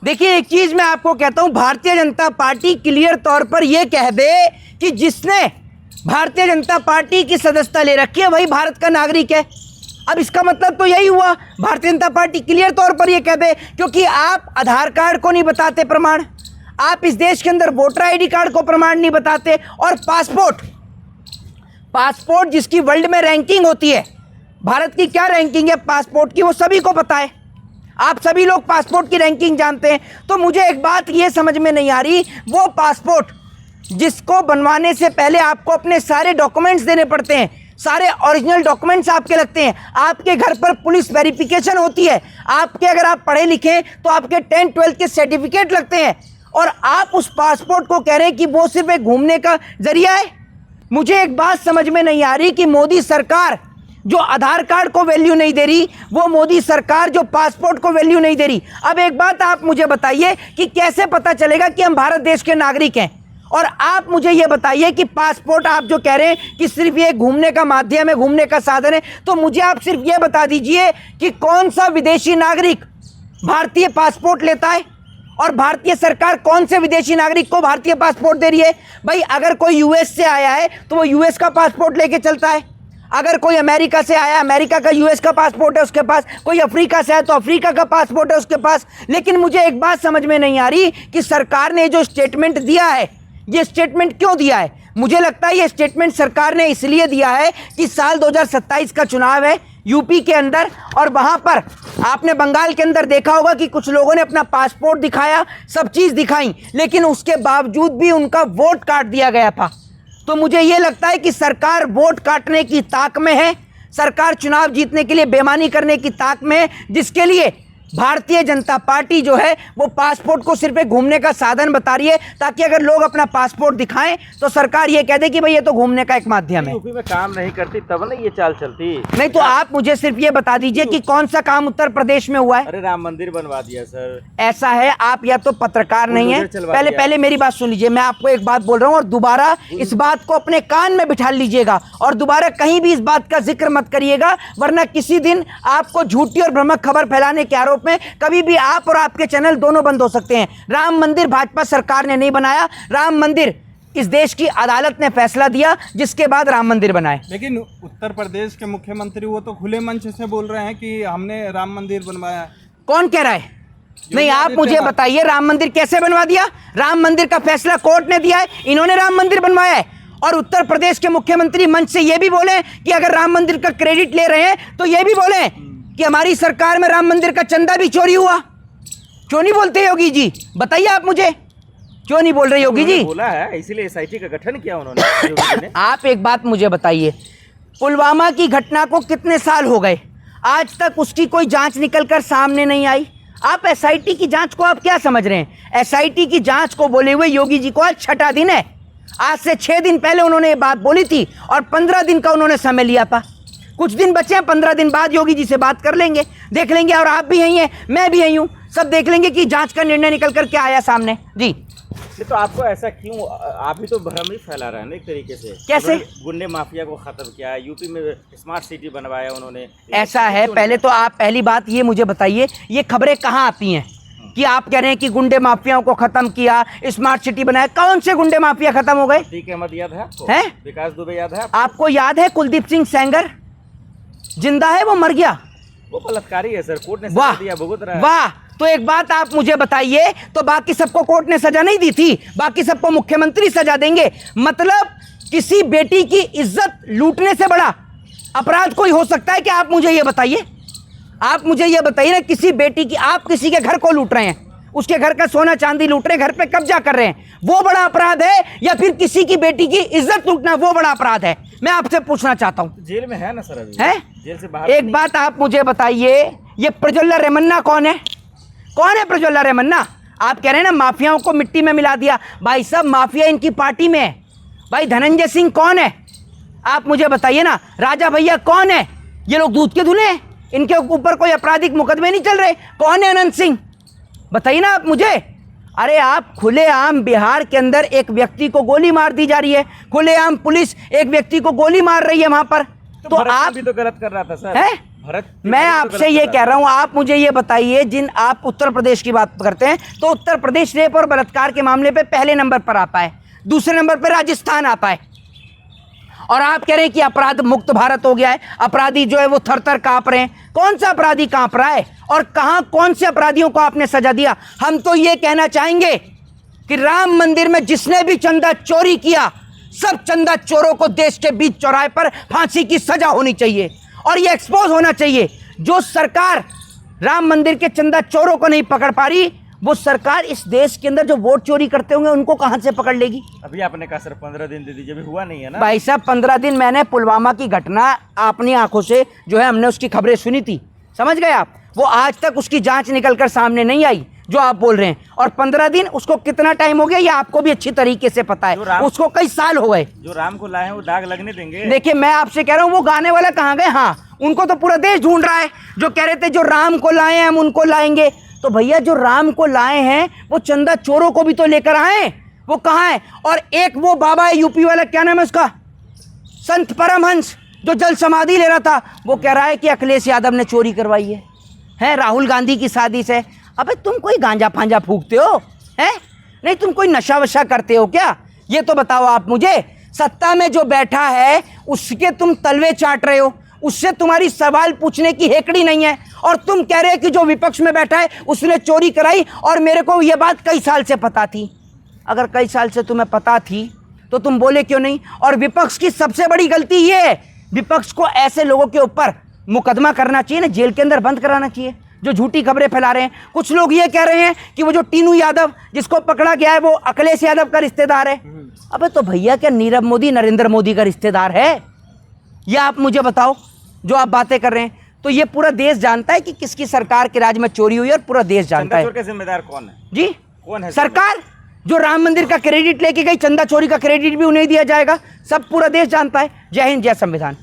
देखिए एक चीज मैं आपको कहता हूं, भारतीय जनता पार्टी क्लियर तौर पर यह कह दे कि जिसने भारतीय जनता पार्टी की सदस्यता ले रखी है वही भारत का नागरिक है। अब इसका मतलब तो यही हुआ, भारतीय जनता पार्टी क्लियर तौर पर यह कह दे, क्योंकि आप आधार कार्ड को नहीं बताते प्रमाण, आप इस देश के अंदर वोटर आईडी कार्ड को प्रमाण नहीं बताते, और पासपोर्ट जिसकी वर्ल्ड में रैंकिंग होती है, भारत की क्या रैंकिंग है पासपोर्ट की वो सभी को पता है, आप सभी लोग पासपोर्ट की रैंकिंग जानते हैं। तो मुझे एक बात ये समझ में नहीं आ रही, वो पासपोर्ट जिसको बनवाने से पहले आपको अपने सारे डॉक्यूमेंट्स देने पड़ते हैं, सारे ओरिजिनल डॉक्यूमेंट्स आपके लगते हैं, आपके घर पर पुलिस वेरिफिकेशन होती है, आपके अगर आप पढ़े लिखे तो आपके 10-12 के सर्टिफिकेट लगते हैं, और आप उस पासपोर्ट को कह रहे हैं कि वो सिर्फ एक घूमने का जरिया है। मुझे एक बात समझ में नहीं आ रही कि मोदी सरकार जो आधार कार्ड को वैल्यू नहीं दे रही, वो मोदी सरकार जो पासपोर्ट को वैल्यू नहीं दे रही। अब एक बात आप मुझे बताइए कि कैसे पता चलेगा कि हम भारत देश के नागरिक हैं, और आप मुझे ये बताइए कि पासपोर्ट आप जो कह रहे हैं कि सिर्फ ये घूमने का माध्यम है, घूमने का साधन है, तो मुझे आप सिर्फ ये बता दीजिए कि कौन सा विदेशी नागरिक भारतीय पासपोर्ट लेता है, और भारतीय सरकार कौन से विदेशी नागरिक को भारतीय पासपोर्ट दे रही है। भाई अगर कोई यूएस से आया है तो वो यूएस का पासपोर्ट लेके चलता है, अगर कोई अमेरिका से आया, अमेरिका का यूएस का पासपोर्ट है उसके पास, कोई अफ्रीका से आया तो अफ्रीका का पासपोर्ट है उसके पास। लेकिन मुझे एक बात समझ में नहीं आ रही कि सरकार ने जो स्टेटमेंट दिया है, ये स्टेटमेंट क्यों दिया है। मुझे लगता है ये स्टेटमेंट सरकार ने इसलिए दिया है कि साल 2027 का चुनाव है यूपी के अंदर, और वहाँ पर आपने बंगाल के अंदर देखा होगा कि कुछ लोगों ने अपना पासपोर्ट दिखाया, सब चीज़ दिखाई, लेकिन उसके बावजूद भी उनका वोट काट दिया गया था। तो मुझे ये लगता है कि सरकार वोट काटने की ताक में है, सरकार चुनाव जीतने के लिए बेईमानी करने की ताक में है, जिसके लिए भारतीय जनता पार्टी जो है वो पासपोर्ट को सिर्फ एक घूमने का साधन बता रही है, ताकि अगर लोग अपना पासपोर्ट दिखाएं तो सरकार ये कह दे कि भाई ये तो घूमने का एक माध्यम है। यूपी में काम नहीं करती तब ना ये चाल चलती। नहीं तो आप मुझे सिर्फ ये बता दीजिए कि कौन सा काम उत्तर प्रदेश में हुआ है। अरे राम मंदिर बनवा दिया सर। ऐसा है, आप या तो पत्रकार नहीं है, पहले मेरी बात सुन लीजिए, मैं आपको एक बात बोल रहा हूँ, और दोबारा इस बात को अपने कान में बिठा लीजिएगा, और दोबारा कहीं भी इस बात का जिक्र मत करिएगा, वरना किसी दिन आपको झूठी और भ्रामक खबर फैलाने के आरोप में कभी भी आप और आपके चैनल दोनों बंद हो सकते हैं। राम मंदिर भाजपा सरकार ने नहीं बनाया, राम मंदिर इस देश की अदालत ने फैसला दिया, जिसके बाद राम मंदिर बनाए। लेकिन उत्तर प्रदेश के मुख्यमंत्री वो तो खुले मंच से बोल रहे हैं कि हमने राम मंदिर बनवाया। कौन कह रहा है? नहीं, आप मुझे बताइए राम मंदिर कैसे बनवा दिया? राम मंदिर का फैसला कोर्ट ने दिया है, इन्होंने राम मंदिर बनवाया है। और उत्तर प्रदेश के मुख्यमंत्री मंच से ये भी बोले कि अगर राम मंदिर का क्रेडिट ले रहे हैं तो ये भी बोले कि हमारी सरकार में राम मंदिर का चंदा भी चोरी हुआ। क्यों नहीं बोलते योगी जी? बताइए आप मुझे, क्यों नहीं बोल रहे योगी जी? बोला है इसलिए एसआईटी का गठन किया उन्होंने। आप एक बात मुझे बताइए, पुलवामा की घटना को कितने साल हो गए, आज तक उसकी कोई जांच निकलकर सामने नहीं आई। आप एसआईटी की जांच को आप क्या समझ रहे हैं? एसआईटी की जांच को बोले हुए योगी जी को आज 6ठा दिन है। आज से 6 दिन पहले उन्होंने ये बात बोली थी, और 15 दिन का उन्होंने समय लिया था। कुछ दिन बचे हैं, 15 दिन बाद योगी जी से बात कर लेंगे, देख लेंगे, और आप भी यही हैं, मैं भी यही हूँ, सब देख लेंगे कि जांच का निर्णय निकल कर क्या आया सामने। जी तो आपको ऐसा क्यों, आप भी तो भ्रम ही फैला रहे हैं ना एक तरीके से। कैसे? गुंडे माफिया को खत्म किया, यूपी में स्मार्ट सिटी बनवाया उन्होंने। ऐसा है, पहले तो आप पहली बात ये मुझे बताइए, ये खबरें कहाँ आती हैं कि आप कह रहे हैं कि गुंडे माफियाओं को खत्म किया, स्मार्ट सिटी बनाया? कौन से गुंडे माफिया खत्म हो गए? अहमद याद है आपको? हैं? विकास दुबे याद है आपको? याद है कुलदीप सिंह सेंगर जिंदा है, वो मर गया, वो बलात्कारी है सर, कोर्ट ने वाह सजा दिया, भुगत रहा है। वाह। तो एक बात आप मुझे बताइए, तो बाकी सबको कोर्ट ने सजा नहीं दी थी, बाकी सबको मुख्यमंत्री सजा देंगे? मतलब किसी बेटी की इज्जत लूटने से बड़ा अपराध कोई हो सकता है कि? आप मुझे ये बताइए, आप मुझे ये बताइए ना, किसी बेटी की, आप किसी के घर को लूट रहे हैं, उसके घर का सोना चांदी लूट रहे हैं, घर पे कब्जा कर रहे हैं, वो बड़ा अपराध है, या फिर किसी की बेटी की इज्जत लूटना वो बड़ा अपराध है? मैं आपसे पूछना चाहता हूँ। जेल में है ना सर अभी? है? जेल से बाहर। एक बात आप मुझे बताइए, ये प्रज्वल्ला रेमन्ना कौन है? कौन है प्रज्वल्ला रेमन्ना? आप कह रहे हैं ना माफियाओं को मिट्टी में मिला दिया, भाई साहब माफिया इनकी पार्टी में है। भाई धनंजय सिंह कौन है? आप मुझे बताइए ना। राजा भैया कौन है? ये लोग दूध के धुले हैं, इनके ऊपर कोई आपराधिक मुकदमे नहीं चल रहे। कौन है अनंत सिंह? बताइए ना आप मुझे। अरे आप खुलेआम बिहार के अंदर एक व्यक्ति को गोली मार दी जा रही है, खुलेआम पुलिस एक व्यक्ति को गोली मार रही है वहां पर, तो आप भी तो गलत कर रहा था सर। है? भरत मैं आपसे ये कह रहा हूं, आप मुझे ये बताइए, जिन आप उत्तर प्रदेश की बात करते हैं तो उत्तर प्रदेश रेप और बलात्कार के मामले पे पहले नंबर पर आता है, दूसरे नंबर पर राजस्थान आता है। और आप कह रहे हैं कि अपराध मुक्त भारत हो गया है, अपराधी जो है वो थर थर कांप रहे हैं। कौन सा अपराधी कांप रहा है और कहां कौन से अपराधियों को आपने सजा दिया? हम तो ये कहना चाहेंगे कि राम मंदिर में जिसने भी चंदा चोरी किया, सब चंदा चोरों को देश के बीच चौराहे पर फांसी की सजा होनी चाहिए और ये एक्सपोज होना चाहिए। जो सरकार राम मंदिर के चंदा चोरों को नहीं पकड़ पा रही, वो सरकार इस देश के अंदर जो वोट चोरी करते होंगे उनको कहां से पकड़ लेगी? अभी आपने कहा सर 15 दिन दे दीजिए, अभी हुआ नहीं है ना भाई साहब। 15 दिन मैंने पुलवामा की घटना अपनी आंखों से जो है हमने उसकी खबरें सुनी थी, समझ गए आप? वो आज तक उसकी जांच निकलकर सामने नहीं आई जो आप बोल रहे हैं। और 15 दिन उसको कितना टाइम हो गया ये आपको भी अच्छी तरीके से पता है, उसको कई साल हो गए। जो राम को लाए हैं वो दाग लगने देंगे? देखिए मैं आपसे कह रहा हूँ वो गाने वाला कहाँ गए? हाँ, उनको तो पूरा देश ढूंढ रहा है। जो कह रहे थे जो राम को लाए हैं हम उनको लाएंगे, तो भैया जो राम को लाए हैं वो चंदा चोरों को भी तो लेकर आए, वो कहाँ है? और एक वो बाबा है यूपी वाला, क्या नाम है उसका, संत परमहंस, जो जल समाधि ले रहा था, वो कह रहा है कि अखिलेश यादव ने चोरी करवाई है राहुल गांधी की साजिश है। अबे तुम कोई गांजा फांजा फूकते हो हैं? नहीं तुम कोई नशा वशा करते हो क्या? ये तो बताओ आप मुझे। सत्ता में जो बैठा है उसके तुम तलवे चाट रहे हो, उससे तुम्हारी सवाल पूछने की हेकड़ी नहीं है, और तुम कह रहे हो कि जो विपक्ष में बैठा है उसने चोरी कराई। और मेरे को ये बात कई साल से पता थी। अगर कई साल से तुम्हें पता थी तो तुम बोले क्यों नहीं? और विपक्ष की सबसे बड़ी गलती ये है, विपक्ष को ऐसे लोगों के ऊपर मुकदमा करना चाहिए ना, जेल के अंदर बंद कराना चाहिए जो झूठी खबरें फैला रहे हैं। कुछ लोग ये कह रहे हैं कि वो जो टीनू यादव जिसको पकड़ा गया है वो अखिलेश यादव का रिश्तेदार है। अबे तो भैया क्या नीरव मोदी नरेंद्र मोदी का रिश्तेदार है? या आप मुझे बताओ, जो आप बातें कर रहे हैं तो ये पूरा देश जानता है कि किसकी सरकार के राज में चोरी हुई है, और पूरा देश जानता है। चोर का जिम्मेदार कौन है जी? कौन है? सरकार। जो राम मंदिर का क्रेडिट लेके गई, चंदा चोरी का क्रेडिट भी उन्हें दिया जाएगा। सब पूरा देश जानता है। जय हिंद, जय संविधान।